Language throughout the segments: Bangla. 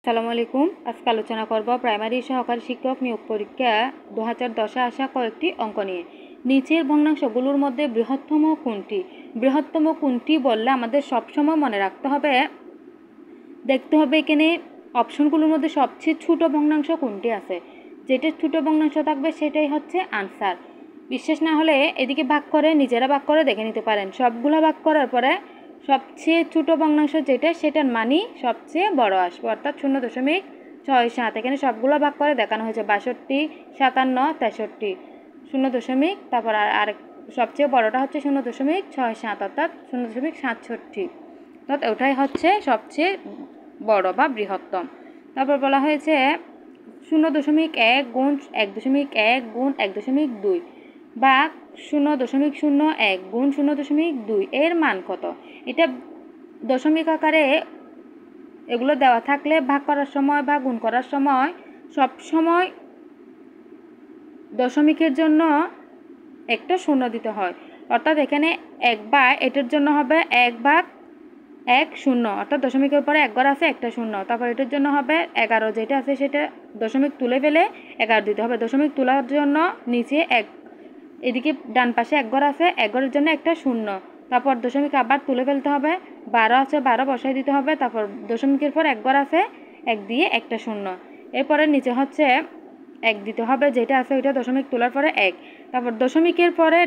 আসসালামু আলাইকুম। আজকে আলোচনা করব প্রাইমারি সহকারী শিক্ষক নিয়োগ পরীক্ষা 2010-এ আসা কয়েকটি অঙ্ক নিয়ে। নিচের ভগ্নাংশগুলোর মধ্যে বৃহত্তম কোনটি? বৃহত্তম কোনটি বললে আমাদের সবসময় মনে রাখতে হবে, দেখতে হবে এখানে অপশনগুলোর মধ্যে সবচেয়ে ছোট ভগ্নাংশ কোনটি আছে। যেটা ছোট ভগ্নাংশ থাকবে সেটাই হচ্ছে আনসার। বিশ্বাস না হলে এদিকে ভাগ করে নিজেরা ভাগ করে দেখে নিতে পারেন। সবগুলো ভাগ করার পরে সবচেয়ে ছোট ভগ্নাংশ যেটা সেটার মানই সবচেয়ে বড় আসবে, অর্থাৎ 0.67। এখানে সবগুলো ভাগ করে দেখানো হয়েছে 62, 57, 63, 0. তারপর আরেক সবচেয়ে বড়টা হচ্ছে 0.67 অর্থাৎ 0.67, অর্থাৎ ওটাই হচ্ছে সবচেয়ে বড় বা বৃহত্তম। তারপর বলা হয়েছে 0.1 গুণ 1.1 গুণ 1.2 বা 0.01 গুণ 0.2 এর মান কত? এটা দশমিক আকারে এগুলো দেওয়া থাকলে ভাগ করার সময় বা গুণ করার সময় সব সময় দশমিকের জন্য একটা শূন্য দিতে হয়, অর্থাৎ এখানে একবার এটার জন্য হবে 1/1 অর্থাৎ দশমিকের পরে এক ঘর আছে একটা শূন্য। তারপর এটার জন্য হবে 11, যেটা আছে সেটা দশমিক তুলে ফেলে 11 দিতে হবে। দশমিক তোলার জন্য নিচে এদিকে ডান পাশে এক ঘর আছে, এক ঘরের জন্য একটা শূন্য। তারপর দশমিক আবার তুলে ফেলতে হবে, 12 আছে 12 বসাই দিতে হবে। তারপর দশমিকের পর এক ঘর আছে, এক দিয়ে একটা শূন্য। এরপরে নিচে হচ্ছে 1 দিতে হবে, যেটা আছে ওইটা দশমিক তোলার পরে 1। তারপর দশমিকের পরে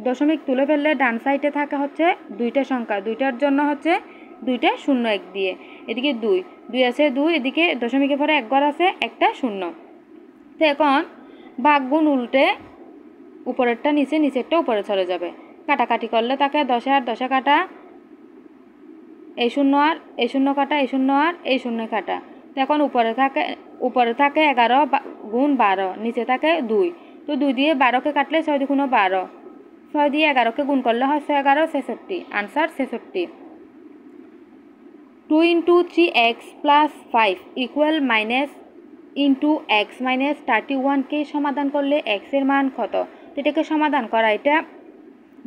দশমিক তুলে ফেললে ডান সাইডে থাকে হচ্ছে দুইটা সংখ্যা, দুইটার জন্য হচ্ছে দুইটা শূন্য 1 দিয়ে। এদিকে 2 আছে 2, এদিকে দশমিকের পরে এক ঘর আছে একটা শূন্য। তো এখন ভাগ গুণ উল্টে উপরেরটা নিচে, নিচেরটা উপরে চলে যাবে। কাটাকাটি করলে তাকে 10 আর 10 কাটা, এই শূন্য আর এই শূন্য কাটা, এই শূন্য আর এই শূন্য কাটা। তো এখন উপরে থাকে 11 গুণ 12, নিচে থাকে 2। তো 2 দিয়ে 12কে কাটলে 6 দুগুণ 12, 6 দিয়ে 11কে গুণ করলে হয় 6 11 66, আনসার 66। 2 × 3x + 5 = x - 31কে সমাধান করলে x এর মান কত? তো এটাকে সমাধান করা, এটা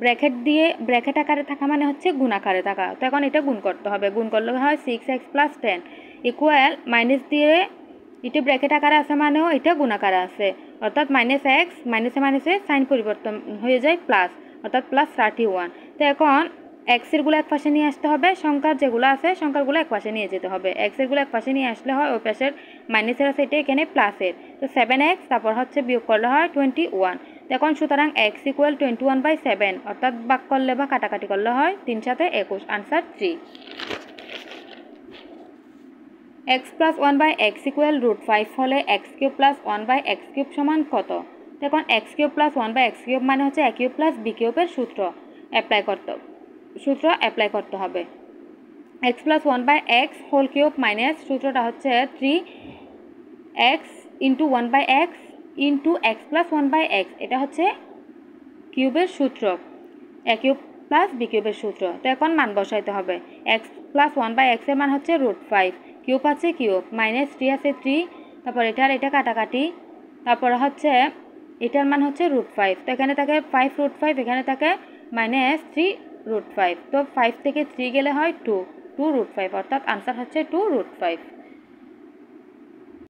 ব্র্যাকেট দিয়ে ব্র্যাকেট আকারে থাকা মানে হচ্ছে গুণ আকারে থাকা। তো এখন এটা গুণ করতে হবে, গুণ করলে হয় 6x + 10 = মাইনাস দিয়ে এটা ব্র্যাকেট আকারে আছে মানেও এটা গুণ আকারে আছে, অর্থাৎ -x মাইনাসে মাইনাসে সাইন পরিবর্তন হয়ে যায় প্লাস, অর্থাৎ +31। তো এখন x এরগুলো এক পাশে নিয়ে আসতে হবে, সংখ্যার যেগুলো আছে সংখ্যাগুলো এক পাশে নিয়ে যেতে হবে। x এরগুলো এক পাশে নিয়ে আসলে হয় ওই পাশের মাইনাসের আছে এটা এখানে প্লাসের। তো 7x তারপর হচ্ছে বিয়োগ করলে হয় 21। তো এখন সুতরাং x = 21/7, অর্থাৎ ভাগ করলে বা কাটাকাটি করলে হয় 3 × 7 = 21, আনসার 3। x + 1/x = √5 হলে x³ + 1/x³ সমান কত? তো এখন x³ + 1/x³ মানে হচ্ছে a³ + b³ এর সূত্র অ্যাপ্লাই করতে হবে। x + 1/x হোল³ মাইনাস সূত্রটা হচ্ছে 3x × 1/x × x + 1/x, এটা হচ্ছে কিউবের সূত্র, a³ + b³ এর সূত্র। তো এখন মান বসাইতে হবে। x + 1/x এর মান হচ্ছে √5, কিউব আছে কিউব, -3 আছে 3, তারপর এটা কাটাকাটি, তারপর হচ্ছে এটার মান হচ্ছে √5। তো এখানে থাকে 5√5, এখানে থাকে -3√5। তো 5 থেকে 3 গেলে হয় 2 √5, অর্থাৎ আনসার হচ্ছে 2√5।